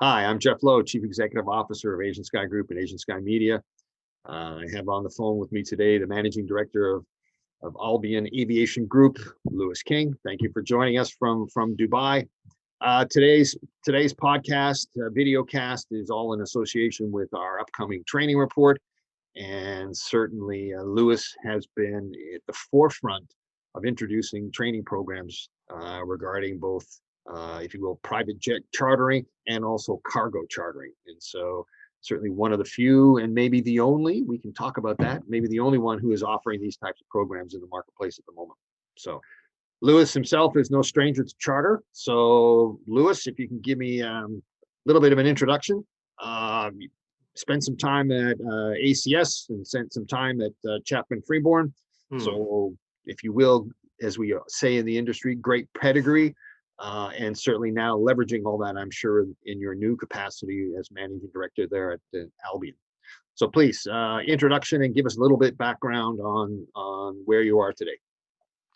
Hi, I'm Jeff Lowe, Chief Executive Officer of Asian Sky Group and Asian Sky Media. I have on the phone with me today the Managing Director of Albion Aviation Group, Lewis King. Thank you for joining us from Dubai. Today's podcast, video cast, is all in association with our upcoming training report. And certainly Lewis has been at the forefront of introducing training programs regarding both, if you will, private jet chartering and also cargo chartering. And so certainly one of the few, and maybe the only, we can talk about that, maybe the only one who is offering these types of programs in the marketplace at the moment. So Lewis himself is no stranger to charter. So Lewis, if you can give me a little bit of an introduction. You spent some time at ACS and spent some time at Chapman Freeborn. So if you will, as we say in the industry, great pedigree, and certainly now leveraging all that, I'm sure, in your new capacity as managing director there at Albion. So please, introduction and give us a little bit background on where you are today.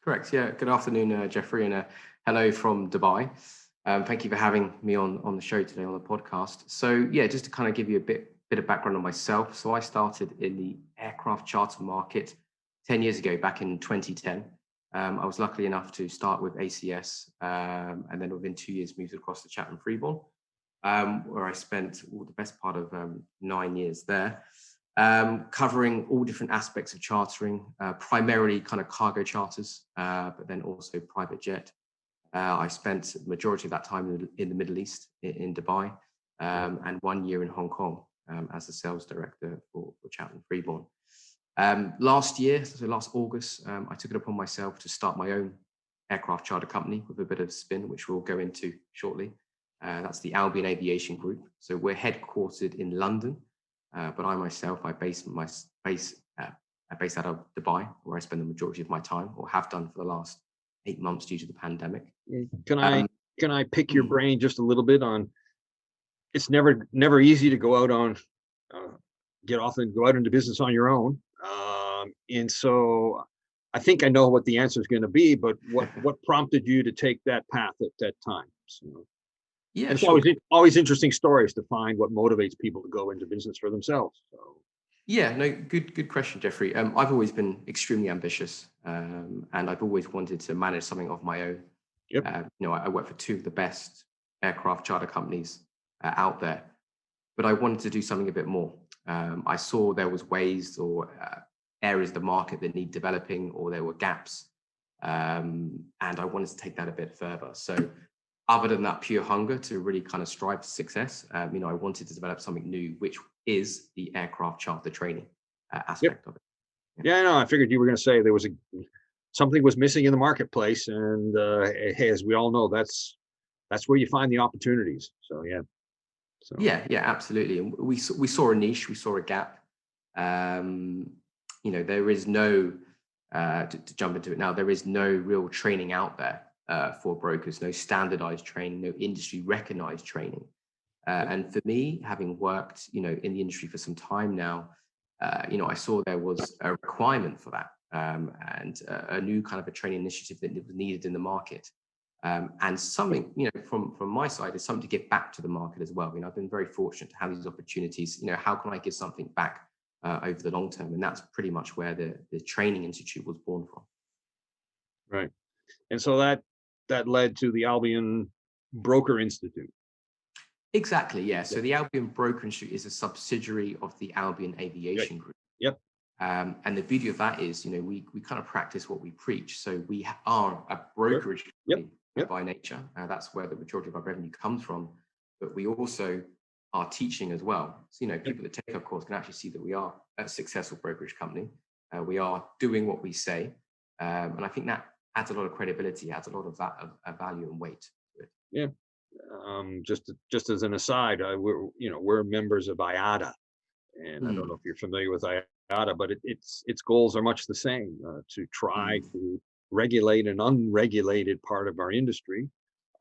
Correct. Yeah. Good afternoon, Jeffrey, and hello from Dubai. Thank you for having me on the show today on the podcast. So yeah, just to kind of give you a bit of background on myself. So I started in the aircraft charter market 10 years ago, back in 2010. I was lucky enough to start with ACS, and then within 2 years moved across to Chapman Freeborn, where I spent the best part of 9 years there. Covering all different aspects of chartering, primarily kind of cargo charters, but then also private jet. I spent the majority of that time in the Middle East, in Dubai, and 1 year in Hong Kong as the sales director for Chapman Freeborn. Last year, so last August, I took it upon myself to start my own aircraft charter company with a bit of spin, which we'll go into shortly. That's the Albion Aviation Group. So we're headquartered in London. But I myself, I base out of Dubai, where I spend the majority of my time, or have done for the last 8 months due to the pandemic. Can I pick your brain just a little bit on? It's never easy to go out on get off and go out into business on your own, and so I think I know what the answer is going to be. But what prompted you to take that path at that time? So. Yeah, it's sure. always interesting stories to find what motivates people to go into business for themselves. So. Yeah, no, good question, Jeffrey. I've always been extremely ambitious, and I've always wanted to manage something of my own. Yep. I work for two of the best aircraft charter companies out there, but I wanted to do something a bit more. I saw there was ways or areas of the market that need developing, or there were gaps, and I wanted to take that a bit further. So, other than that pure hunger to really kind of strive for success, I wanted to develop something new, which is the aircraft charter training aspect of it. Yeah, no, I figured you were going to say there was something was missing in the marketplace, and hey, as we all know, that's where you find the opportunities. So yeah. So yeah, absolutely. And we saw a niche, we saw a gap. There is no to jump into it now. There is no real training out there. For brokers, no standardized training, no industry recognized training. And for me, having worked, in the industry for some time now, I saw there was a requirement for that, and a new kind of a training initiative that was needed in the market. And something, from my side, is something to give back to the market as well. I've been very fortunate to have these opportunities. How can I give something back over the long term? And that's pretty much where the training institute was born from. Right. And so that led to the Albion Broker Institute. Exactly, yeah. So the Albion Broker Institute is a subsidiary of the Albion Aviation Group. Yep. And the beauty of that is, we kind of practice what we preach. So we are a brokerage company by nature. That's where the majority of our revenue comes from. But we also are teaching as well. So, people that take our course can actually see that we are a successful brokerage company. We are doing what we say. And I think that adds a lot of credibility, adds a lot of value and weight to it. Yeah. Just as an aside, we're members of IATA, and I don't know if you're familiar with IATA, but its goals are much the same, to try to regulate an unregulated part of our industry,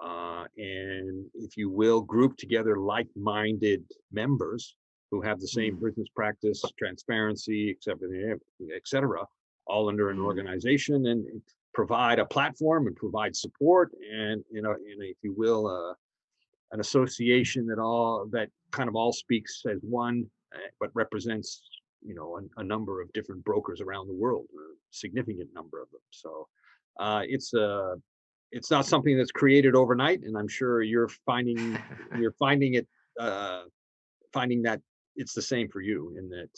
and if you will, group together like-minded members who have the same business practice, transparency, et cetera, all under an organization, and provide a platform and provide support and, if you will, an association that kind of all speaks as one, but represents, a number of different brokers around the world, a significant number of them. So it's not something that's created overnight, and I'm sure finding that it's the same for you, in that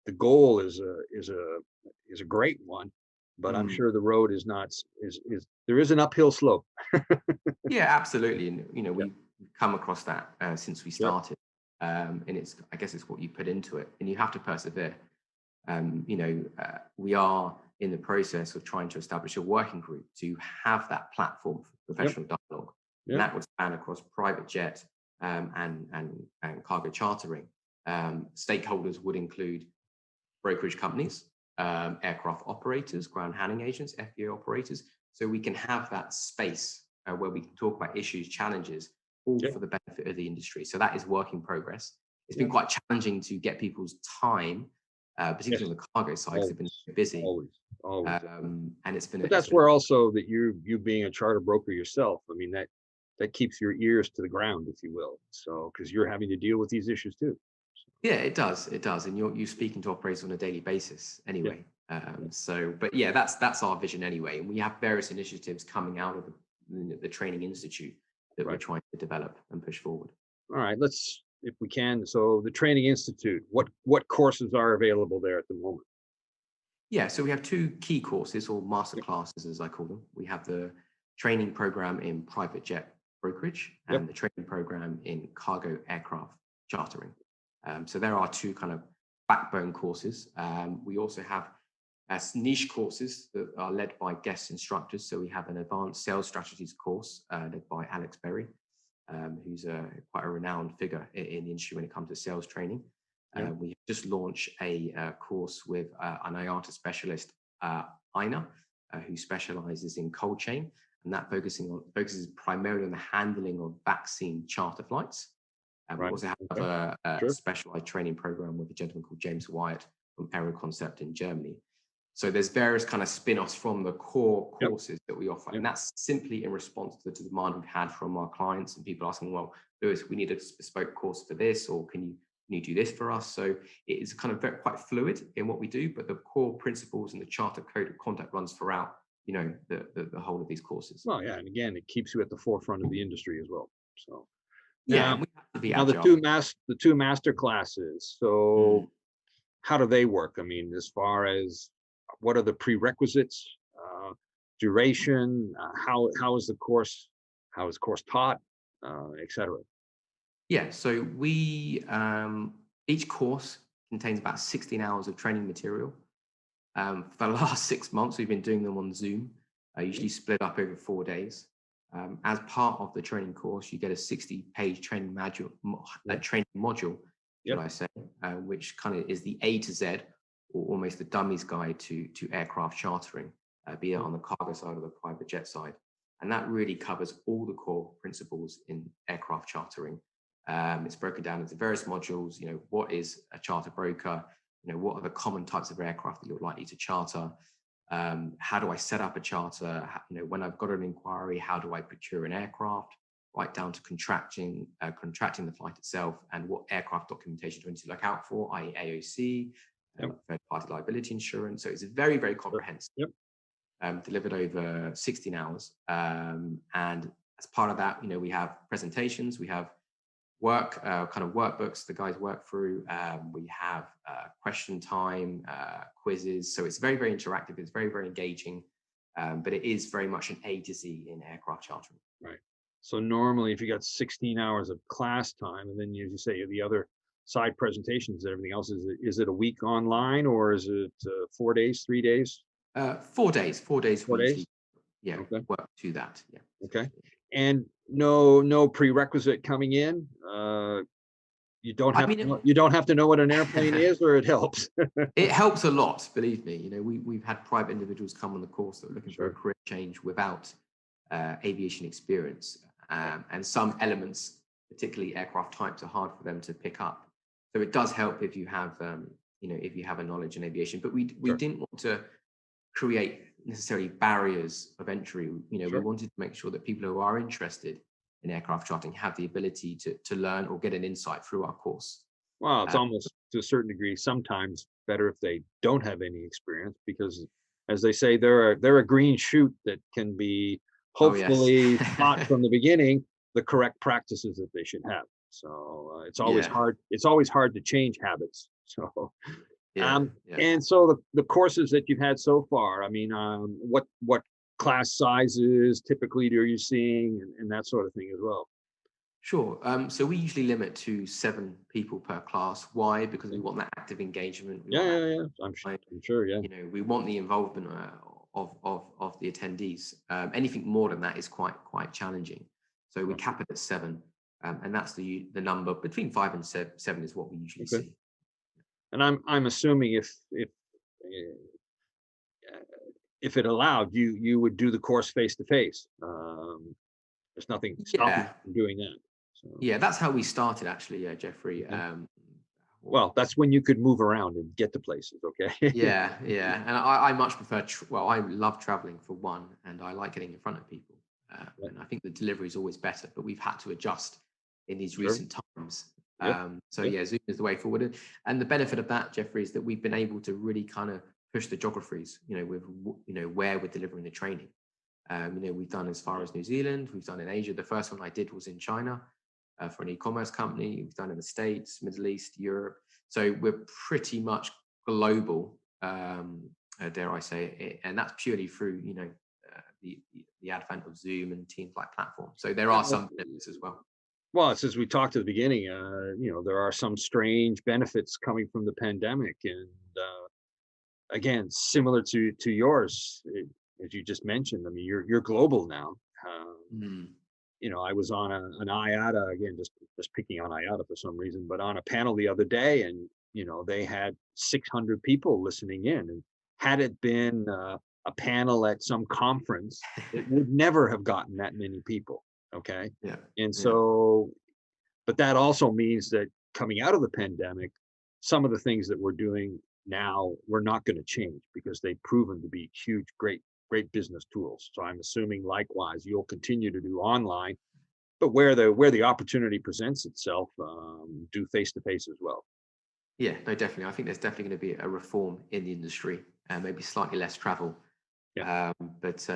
the goal is a great one, but I'm Mm. sure the road is not is there is an uphill slope. Yeah, absolutely. And Yep. we've come across that since we Yep. started. And I guess it's what you put into it, and you have to persevere. We are in the process of trying to establish a working group to have that platform for Yep. professional dialogue, and Yep. that would span across private jet and cargo chartering. Stakeholders would include brokerage companies, aircraft operators, ground handling agents, FBO operators, so we can have that space where we can talk about issues, challenges, all Yep. for the benefit of the industry. So that is work in progress. It's been Yep. quite challenging to get people's time, Yes. particularly on the cargo side, because they've been Always. so busy. Always. And it's been But it's that's been where also that you being a charter broker yourself, I mean, that keeps your ears to the ground, if you will. So, because you're having to deal with these issues too. Yeah, it does, and you're speaking to operators on a daily basis Yeah. anyway. But yeah, that's our vision anyway, and we have various initiatives coming out of the training institute that we're Right. trying to develop and push forward. All right. If we can. So, the Training Institute. What courses are available there at the moment? Yeah, so we have two key courses, or master Yep. classes as I call them. We have the training program in private jet brokerage Yep. and the training program in cargo aircraft chartering. So there are two kind of backbone courses. We also have niche courses that are led by guest instructors. So we have an advanced sales strategies course led by Alex Berry, who's quite a renowned figure in the industry when it comes to sales training. Yep. We just launched a course with an IATA specialist, Ina, who specializes in cold chain, and that focuses primarily on the handling of vaccine charter flights. And we Right. also have Okay. a Sure. specialized training program with a gentleman called James Wyatt from Aeroconcept in Germany. So there's various kind of spin-offs from the core Yep. courses that we offer. Yep. And that's simply in response to the demand we've had from our clients and people asking, well, Lewis, we need a bespoke course for this, or can you do this for us? So it is kind of quite fluid in what we do, but the core principles and the charter code of conduct runs throughout, the whole of these courses. Well, yeah, and again, it keeps you at the forefront of the industry as well. So Yeah, now, and we have to be now the agile. two master classes. So, how do they work? I mean, as far as what are the prerequisites, duration, how is the course, taught, etc. Yeah, so we each course contains about 16 hours of training material. For the last 6 months, we've been doing them on Zoom, usually split up over 4 days. As part of the training course, you get a 60-page training module, should Yep. I say, which kind of is the A to Z, or almost the dummy's guide to aircraft chartering, be it on the cargo side or the private jet side. And that really covers all the core principles in aircraft chartering. It's broken down into various modules. What is a charter broker? What are the common types of aircraft that you're likely to charter? How do I set up a charter? When I've got an inquiry, how do I procure an aircraft? Right down to contracting the flight itself, and what aircraft documentation do I need to look out for, i.e. AOC, Yep. third-party liability insurance. So it's very, very comprehensive. Yep. Delivered over 16 hours. And as part of that, we have presentations, we have kind of workbooks the guys work through. We have question time, quizzes. So it's very, very interactive. It's very, very engaging. But it is very much an A to Z in aircraft chartering. Right. So normally, if you got 16 hours of class time, and then as you say, the other side presentations and everything else, is it a week online, or is it 4 days, 3 days? 4 days. 4 days. 4 days. Yeah. Okay. Work to that. Yeah. Okay. And no prerequisite coming in. You don't have to know what an airplane is, or it helps. It helps a lot, believe me. We've had private individuals come on the course that are looking for a Sure. career change without aviation experience, and some elements, particularly aircraft types, are hard for them to pick up. So it does help if you have a knowledge in aviation. But we Sure. didn't want to create necessarily barriers of entry. We Sure. wanted to make sure that people who are interested in aircraft chartering have the ability to learn or get an insight through our course. Well, it's Uh, almost to a certain degree sometimes better if they don't have any experience because, as they say, they're a green shoot that can be oh yes. hopefully taught from the beginning the correct practices that they should have. So it's always Yeah, hard. It's always hard to change habits. So yeah, yeah. and so the courses that you've had so far, I mean, what class sizes typically are you seeing and that sort of thing as well? Sure. So we usually limit to 7 people per class. Why? Because we want that active engagement. We Yeah, want that, yeah, yeah. I'm sure. Yeah. we want the involvement of the attendees. Anything more than that is quite challenging. So we Right. cap it at 7, and that's the number between 5 and 7 is what we usually Okay. see. And I'm assuming if it allowed, you would do the course face to face. There's nothing stopping you Yeah, from doing that. So, yeah, that's how we started actually. Yeah, Jeffrey. okay. Well, Well, that's when you could move around and get to places. Okay. yeah, yeah, and I much prefer. Well, I love traveling for one, and I like getting in front of people. Yeah, And I think the delivery is always better, but we've had to adjust in these sure. recent times. Yep. So Yep. yeah, Zoom is the way forward. And the benefit of that, Jeffrey, is that we've been able to really kind of push the geographies. With where we're delivering the training. We've done as far as New Zealand. We've done in Asia. The first one I did was in China for an e-commerce company. We've done in the States, Middle East, Europe. So we're pretty much global, dare I say it, and that's purely through the advent of Zoom and Teams like platforms. So there are Yeah. some benefits as well. Well, it's as we talked at the beginning, there are some strange benefits coming from the pandemic, and again, similar to yours, as you just mentioned. I mean, you're global now. Um, Mm. I was on an IATA again, just picking on IATA for some reason, but on a panel the other day, and they had 600 people listening in, and had it been a panel at some conference, it would never have gotten that many people. Okay, Yeah, and yeah, so, but that also means that coming out of the pandemic, some of the things that we're doing now we're not going to change because they've proven to be huge, great business tools. So I'm assuming likewise you'll continue to do online, but where the opportunity presents itself, do face to face as well. yeah. No, definitely. I think there's definitely going to be a reform in the industry, and maybe slightly less travel, Yeah, but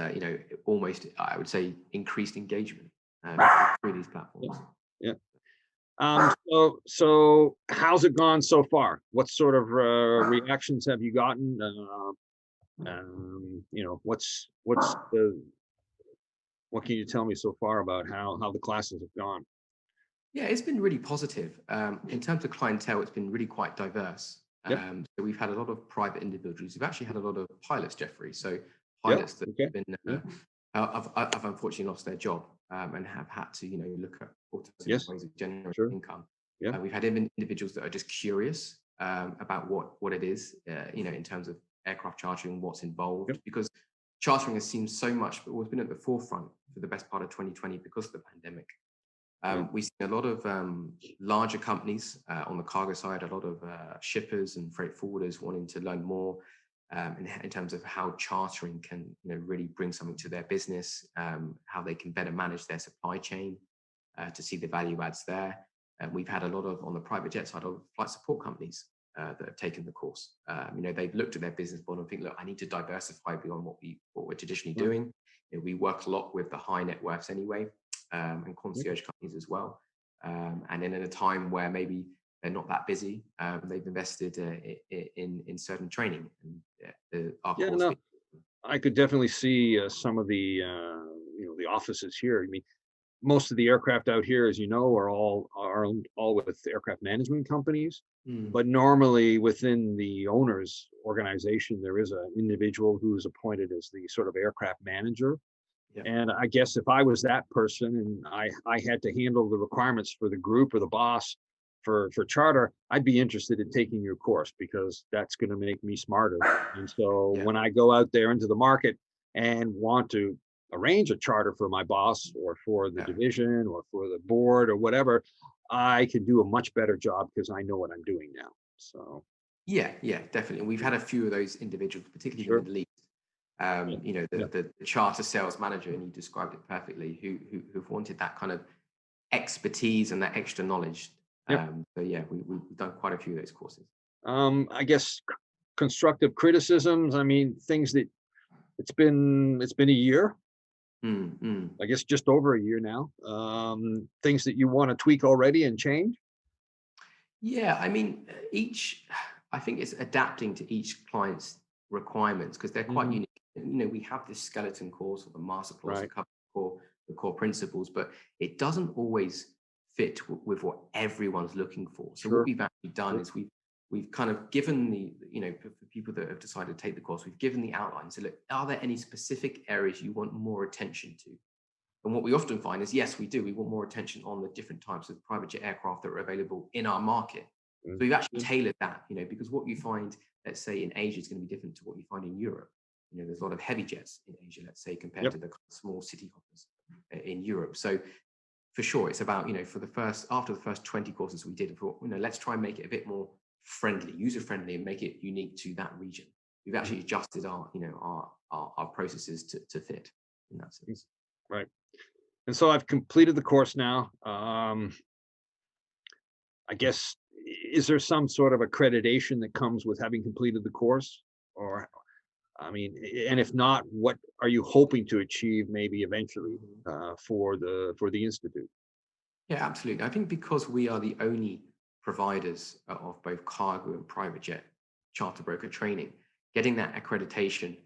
almost I would say increased engagement through these yeah, platforms. yeah. So how's it gone so far? What sort of reactions have you gotten? What can you tell me so far about how the classes have gone? Yeah, it's been really positive. In terms of clientele, it's been really quite diverse. Yep, So we've had a lot of private individuals. We've actually had a lot of pilots, Jeffrey. So yep, pilots that okay, have been yeah, have unfortunately lost their job and have had to look at alternative yes, ways of generating sure, income. yeah, We've had individuals that are just curious about what it is, in terms of aircraft chartering, what's involved, yep, because chartering has seemed so much, but it's been at the forefront for the best part of 2020 because of the pandemic. right, We've seen a lot of larger companies on the cargo side, a lot of shippers and freight forwarders wanting to learn more in terms of how chartering can really bring something to their business, how they can better manage their supply chain to see the value adds there. And we've had a lot of, on the private jet side, of flight support companies that have taken the course. They've looked at their business model and think, look, I need to diversify beyond what we're traditionally right, doing. We work a lot with the high net worths anyway, and yep, concierge companies as well. And then in a time where maybe they're not that busy, they've invested in certain training and our yeah. course. No, I could definitely see some of the offices here. I mean, most of the aircraft out here, as you know, are owned all with aircraft management companies. Mm, But normally within the owner's organization, there is an individual who is appointed as the sort of aircraft manager. yeah, And I guess if I was that person and I had to handle the requirements for the group or the boss for charter, I'd be interested in taking your course because that's going to make me smarter. And so yeah, when I go out there into the market and want to arrange a charter for my boss or for the yeah. division or for the board or whatever, I can do a much better job because I know what I'm doing now. So Yeah, yeah, definitely. And we've had a few of those individuals, particularly in the sure. Middle East. Yeah. The, Yeah. the charter sales manager, and you described it perfectly, who've wanted that kind of expertise and that extra knowledge. Yep. So yeah, we've done quite a few of those courses. I guess constructive criticisms. I mean, things that it's been a year. I guess just over a year now. Things that you want to tweak already and change. Yeah, I mean, I think it's adapting to each client's requirements because they're quite Mhm. unique. You know, we have this skeleton course or the master course, Right. the core principles, but it doesn't always fit with what everyone's looking for. So what Sure. we've actually done Sure. is we've kind of given the, you know, for people that have decided to take the course, we've given the outline. So look, are there any specific areas you want more attention to? And what we often find is, yes, we do. We want more attention on the different types of private jet aircraft that are available in our market. So we've actually Mhm. tailored that, you know, because what you find, let's say in Asia, is going to be different to what you find in Europe. You know, there's a lot of heavy jets in Asia, let's say, compared Yep. to the kind of small city hoppers in Europe. So for sure, it's about, you know, after the first 20 courses we did, you know, let's try and make it a bit more friendly, user friendly, and make it unique to that region. We've actually adjusted our, you know, our processes to fit in that sense. Right. And so I've completed the course now. I guess, is there some sort of accreditation that comes with having completed the course? Or, I mean, and if not, what are you hoping to achieve maybe eventually for the institute? Yeah, absolutely. I think because we are the only providers of both cargo and private jet charter broker training, getting that accreditation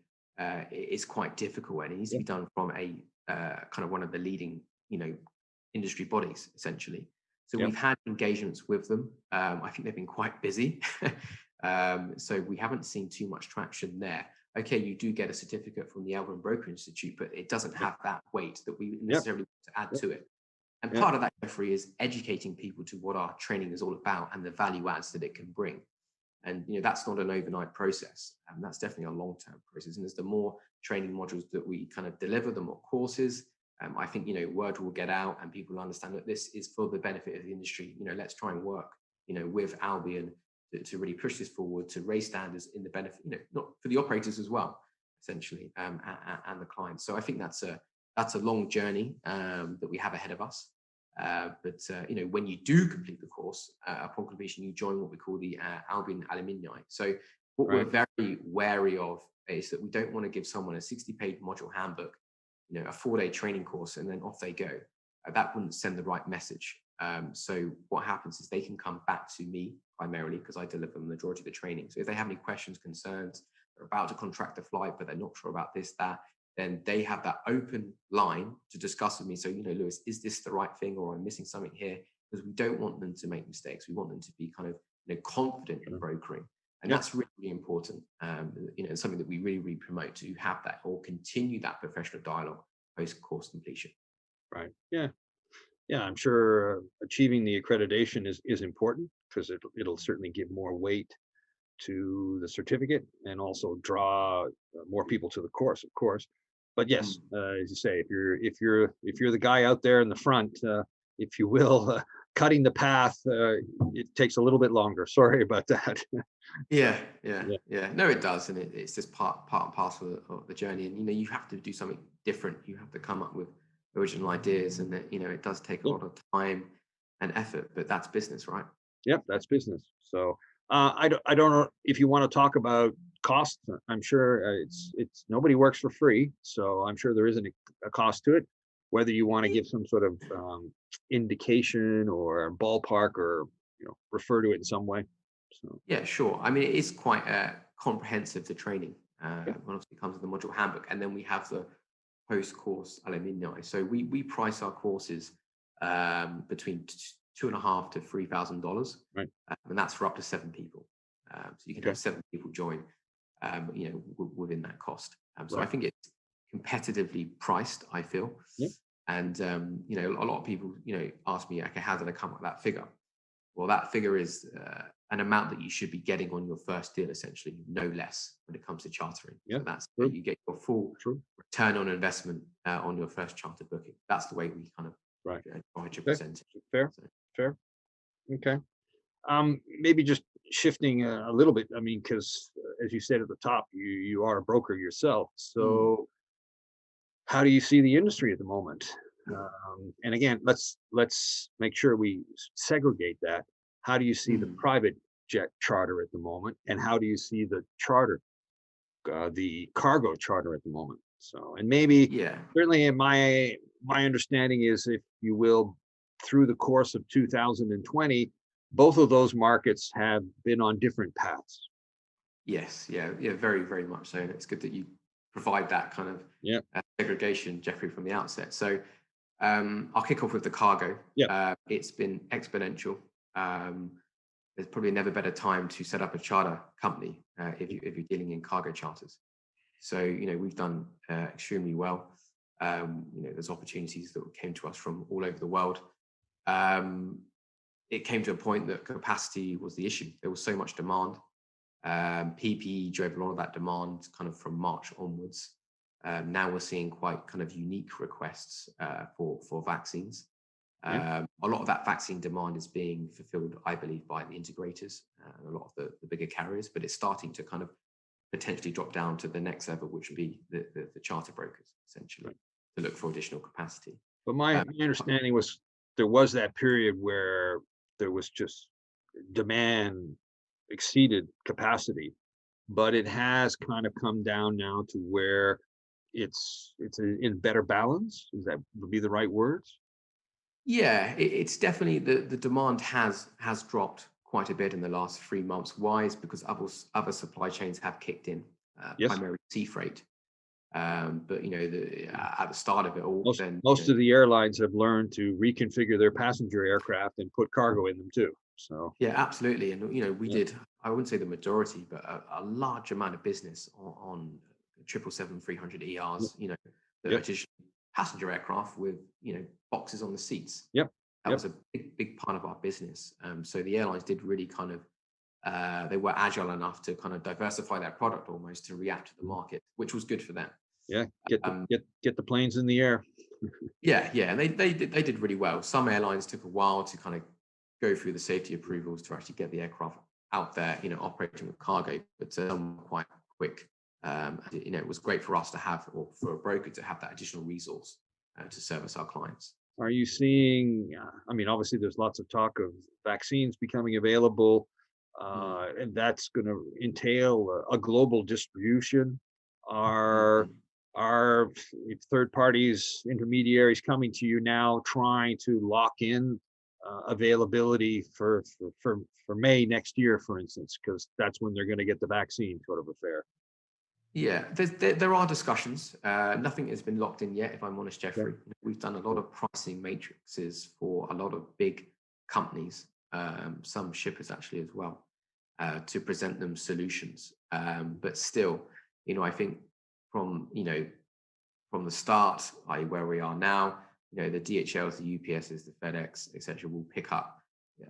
is quite difficult, and it needs to Yeah. be done from a kind of one of the leading, you know, industry bodies, essentially. So Yep. we've had engagements with them. I think they've been quite busy, so we haven't seen too much traction there. Okay, you do get a certificate from the Albion Broker Institute, but it doesn't Yep. have that weight that we Yep. necessarily want to add Yep. to it. And Yep. part of that, Jeffrey, is educating people to what our training is all about and the value adds that it can bring. And you know, that's not an overnight process, and that's definitely a long-term process. And as the more training modules that we kind of deliver, the more courses, I think, you know, word will get out and people will understand that this is for the benefit of the industry. You know, let's try and work, you know, with Albion to really push this forward, to raise standards in the benefit, you know, not for the operators as well, essentially, and the clients. So I think that's a long journey that we have ahead of us. But you know, when you do complete the course, upon completion, you join what we call the Albion alumni. So what we're Right. very wary of is that we don't want to give someone a 60-page module handbook, you know, a 4-day training course, and then off they go. That wouldn't send the right message. So what happens is they can come back to me primarily because I deliver the majority of the training. So if they have any questions, concerns, they're about to contract a flight, but they're not sure about this, that, then they have that open line to discuss with me. So, you know, Lewis, is this the right thing, or I'm missing something here? Because we don't want them to make mistakes. We want them to be kind of, you know, confident in brokering. And Yep. that's really, really important. You know, something that we really, really promote, to have that or continue that professional dialogue post course completion. Right. Yeah. Yeah. I'm sure achieving the accreditation is important because it'll certainly give more weight to the certificate and also draw more people to the course, of course. But yes, as you say, if you're the guy out there in the front, if you will, cutting the path, it takes a little bit longer. Sorry about that. So, Yeah, yeah, yeah, yeah. No, it does, and it's just part and parcel of the journey. And you know, you have to do something different. You have to come up with original ideas, and that, you know, it does take a yep, lot of time and effort. But that's business, right? yep, that's business. So I don't know if you want to talk about costs. I'm sure it's nobody works for free, so I'm sure there isn't a cost to it. Whether you want to give some sort of indication or ballpark, or refer to it in some way. So Yeah, sure. I mean, it is quite comprehensive, the training. yeah, When obviously it comes with the module handbook, and then we have the post-course alumni. So we price our courses between $2,500 to $3,000, right, and that's for up to 7 people. So you can okay, have 7 people join, you know, within that cost. So I right, think it's competitively priced, I feel. yeah, And you know, a lot of people, you know, ask me, okay, how did I come up with that figure? Well, that figure is an amount that you should be getting on your first deal, essentially, no less when it comes to chartering. yeah, So that's, true, you get your full true, return on investment on your first charter booking. That's the way we kind of right, charge a okay, percentage. fair, So, fair, okay. Maybe just shifting a little bit. I mean, because as you said at the top, you are a broker yourself. mm. So how do you see the industry at the moment? And again, let's make sure we segregate that. How do you see the private jet charter at the moment, and how do you see the charter, the cargo charter at the moment? So, and maybe Yeah. certainly in my understanding is, if you will, through the course of 2020, both of those markets have been on different paths. Yes. Yeah. Yeah. Very, very much so. And it's good that you provide that kind of Yeah. segregation, Jeffrey, from the outset. So I'll kick off with the cargo. Yeah. It's been exponential. There's probably never better time to set up a charter company if you're dealing in cargo charters. So we've done extremely well. There's opportunities that came to us from all over the world. It came to a point that capacity was the issue. There was so much demand. PPE drove a lot of that demand kind of from March onwards. Now we're seeing quite kind of unique requests for vaccines. Yeah. A lot of that vaccine demand is being fulfilled, I believe, by the integrators and a lot of the bigger carriers, but it's starting to kind of potentially drop down to the next level, which would be the charter brokers, essentially, Right. to look for additional capacity. But my understanding was there was that period where there was just demand exceeded capacity, but it has kind of come down now to where it's in better balance. Is that would be the right words? Yeah, it's definitely the demand has dropped quite a bit in the last 3 months. Why? Is because other supply chains have kicked in, Yes. primarily sea freight. But at the start of it all, Most of the airlines have learned to reconfigure their passenger aircraft and put cargo in them too. So yeah, absolutely. And we yeah. did, I wouldn't say the majority, but a large amount of business on 777-300 ERs. The Yep. additional passenger aircraft with boxes on the seats. Yep. That was a big part of our business. So the airlines did really kind of they were agile enough to kind of diversify their product almost to react to the market, which was good for them. Yeah. Get the planes in the air. Yeah, and they did really well. Some airlines took a while to kind of go through the safety approvals to actually get the aircraft out there, operating with cargo, but some quite quick. It was great for us to have, or for a broker to have, that additional resource to service our clients. Are you seeing, I mean, obviously there's lots of talk of vaccines becoming available, and that's going to entail a global distribution. Are third parties, intermediaries coming to you now trying to lock in availability for May next year, for instance, because that's when they're going to get the vaccine, sort of affair? Yeah, there are discussions. Nothing has been locked in yet, if I'm honest, Jeffrey. Okay. We've done a lot of pricing matrices for a lot of big companies, some shippers actually as well, to present them solutions. But still, I think from the start, i.e. where we are now, the DHLs, the UPSs, the FedEx, etc., will pick up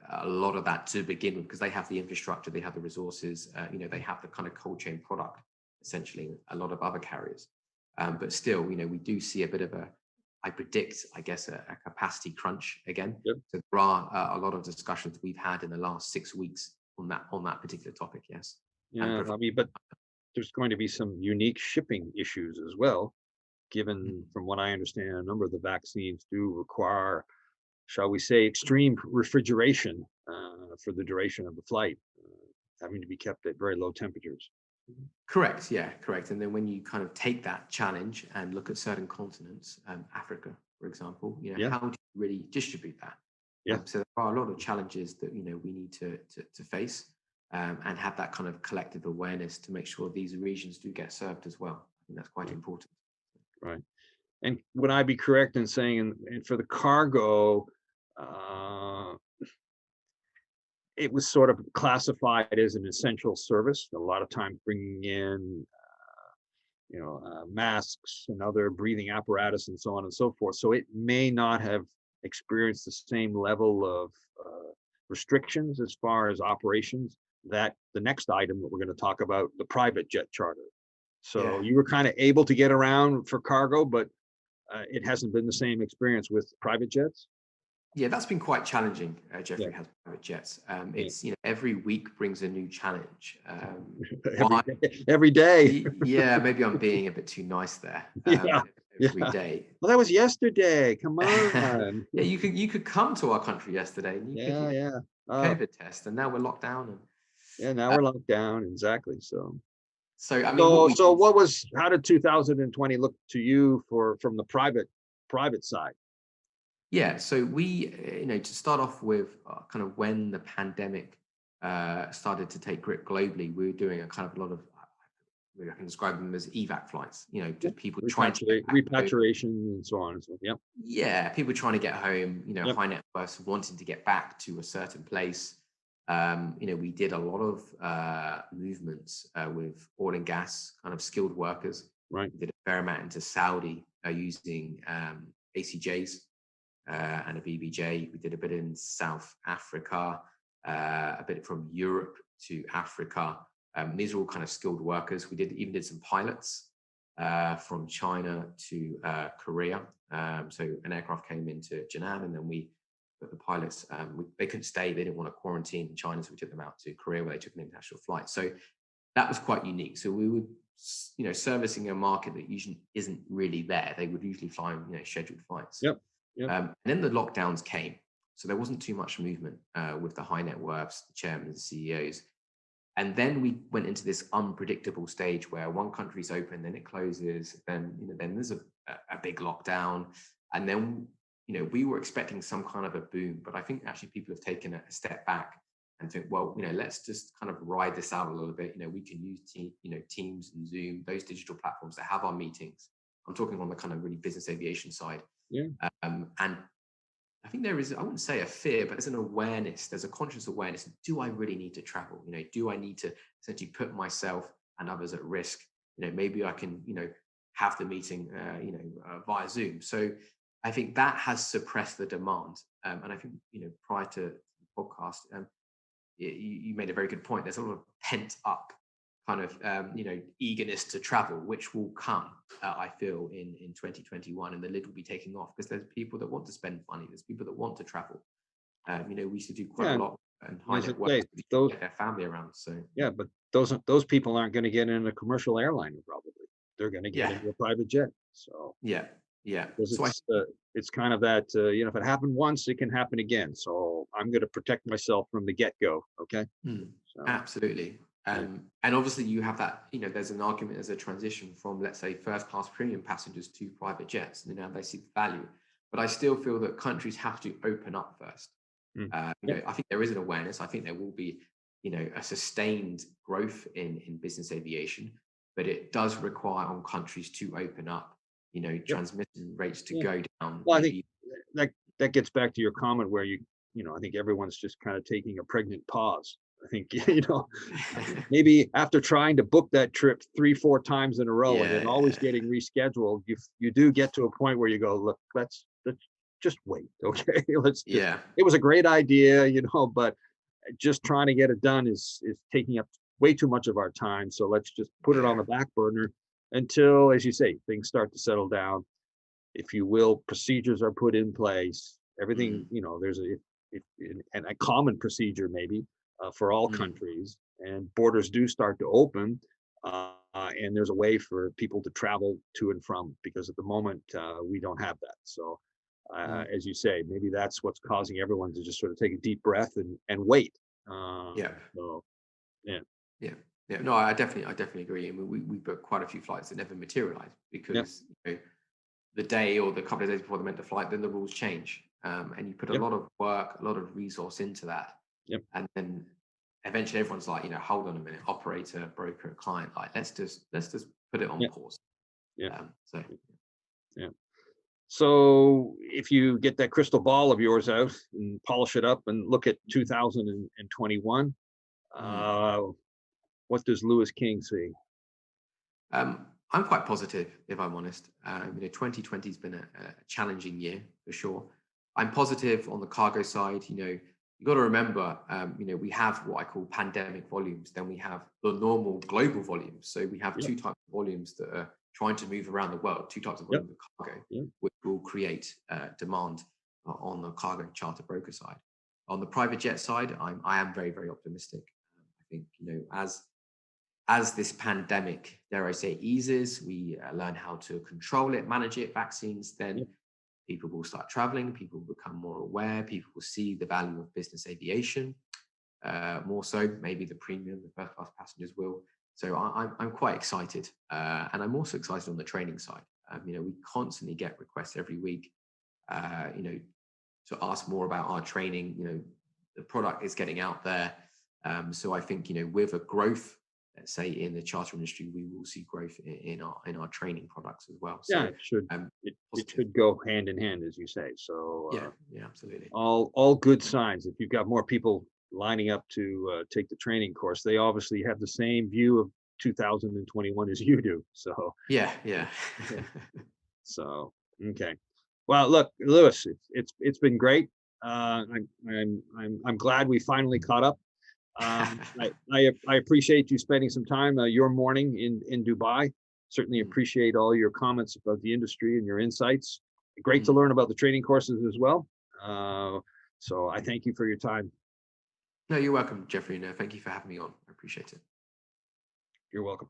a lot of that to begin with, because they have the infrastructure, they have the resources, they have the kind of cold chain product, essentially, a lot of other carriers. But still, we do see a bit of I predict, I guess, a capacity crunch again. Yep. So there are a lot of discussions we've had in the last 6 weeks on that particular topic. Yes. Yeah, I mean, but there's going to be some unique shipping issues as well, given, from what I understand, a number of the vaccines do require, shall we say, extreme refrigeration for the duration of the flight, having to be kept at very low temperatures. Correct. Yeah, correct. And then when you kind of take that challenge and look at certain continents, Africa, for example, how do you really distribute that? Yeah. So there are a lot of challenges that we need to face, and have that kind of collective awareness to make sure these regions do get served as well. I think that's quite important. Right. And would I be correct in saying, and for the cargo, it was sort of classified as an essential service, a lot of times bringing in masks and other breathing apparatus and so on and so forth. So it may not have experienced the same level of restrictions as far as operations that the next item that we're going to talk about, the private jet charter. So you were kind of able to get around for cargo, but it hasn't been the same experience with private jets. Yeah, that's been quite challenging, Jeffrey, has private jets. It's, every week brings a new challenge. Every day. Yeah, maybe I'm being a bit too nice there. Yeah. Yeah. every day. Well, that was yesterday. Come on. Yeah, you could come to our country yesterday and you could, Yeah, yeah. Oh, COVID test, and now we're locked down. And yeah, now uh, we're locked down. Exactly. so, I mean, what So, we so did, what was, how did 2020 look to you from the private side? yeah. So we, to start off with, kind of when the pandemic started to take grip globally, we were doing a kind of a lot of, I can describe them as evac flights. Yep. Just people trying to get back home. Repatriation and so on and so on. Yep. Yeah, people trying to get home, Yep. high net worths wanting to get back to a certain place. We did a lot of movements with oil and gas kind of skilled workers. Right. We did a fair amount into Saudi using ACJs and a BBJ. We did a bit in South Africa, a bit from Europe to Africa. These are all kind of skilled workers. We even did some pilots from China to Korea. So an aircraft came into Jinan, and then we put the pilots. They couldn't stay; they didn't want to quarantine in China, so we took them out to Korea, where they took an international flight. So that was quite unique. So we would, servicing a market that usually isn't really there. They would usually fly, scheduled flights. Yep. Yep. And then the lockdowns came, so there wasn't too much movement with the high net worths, the chairmen, the CEOs. And then we went into this unpredictable stage where one country's open, then it closes, then there's a big lockdown, and then we were expecting some kind of a boom, but I think actually people have taken a step back and think, well, let's just kind of ride this out a little bit. We can use Teams and Zoom, those digital platforms that have our meetings. I'm talking on the kind of really business aviation side, Yeah. And I think there is, I wouldn't say a fear, but there's an awareness, there's a conscious awareness. Do I really need to travel? Do I need to essentially put myself and others at risk? Maybe I can, have the meeting, via Zoom. So I think that has suppressed the demand. And I think, prior to the podcast, you made a very good point. There's a lot of pent up kind of eagerness to travel, which will come, I feel, in 2021, and the lid will be taking off because there's people that want to spend money. There's people that want to travel. We used to do quite a lot, and high net worth to get their family around. So yeah, but those people aren't going to get in a commercial airliner. Probably they're going to get into a private jet. So yeah. So it's kind of that, if it happened once, it can happen again. So I'm going to protect myself from the get-go. Okay. So, absolutely. And obviously you have that, there's an argument as a transition from, let's say, first class premium passengers to private jets, and now they see the value. But I still feel that countries have to open up first. I think there is an awareness. I think there will be, a sustained growth in business aviation, but it does require on countries to open up, transmission rates to go down. Well, I think that gets back to your comment where I think everyone's just kind of taking a pregnant pause. I think, maybe after trying to book that trip 3-4 times in a row and then always getting rescheduled, you do get to a point where you go, look, let's just wait. Okay. It was a great idea, but just trying to get it done is taking up way too much of our time. So let's just put it on the back burner until, as you say, things start to settle down. If you will, procedures are put in place. Everything, there's a common procedure maybe for all countries, and borders do start to open, and there's a way for people to travel to and from, because at the moment we don't have that. So as you say, maybe that's what's causing everyone to just sort of take a deep breath and wait. So, yeah. No, I definitely agree. I mean, we booked quite a few flights that never materialized because the day or the couple of days before they meant to flight, then the rules change, and you put a lot of work, a lot of resource into that, and then eventually everyone's like, hold on a minute, operator, broker, client, like let's just put it on pause. So if you get that crystal ball of yours out and polish it up and look at 2021, what does Lewis King see? I'm quite positive, if I'm honest. 2020 has been a challenging year for sure. I'm positive on the cargo side. You've got to remember, we have what I call pandemic volumes. Then we have the normal global volumes. So we have two types of volumes that are trying to move around the world, two types of volumes of cargo, which will create demand on the cargo charter broker side. On the private jet side, I am very, very optimistic. I think, as as this pandemic, dare I say, eases, we learn how to control it, manage it, vaccines, then people will start traveling, people will become more aware, people will see the value of business aviation, more so, maybe the premium, the first class passengers will. So I'm quite excited. And I'm also excited on the training side. We constantly get requests every week, to ask more about our training. The product is getting out there. So I think, with a growth, let's say in the charter industry, we will see growth in our training products as well. So it should. It should go hand in hand, as you say. So yeah, absolutely. All good signs. If you've got more people lining up to take the training course, they obviously have the same view of 2021 as you do. So yeah. so okay. Well, look, Lewis, it's been great. I'm glad we finally caught up. I appreciate you spending some time your morning in Dubai. Certainly appreciate all your comments about the industry and your insights. Great to learn about the training courses as well. So I thank you for your time. No, you're welcome, Jeffrey. No, thank you for having me on. I appreciate it. You're welcome.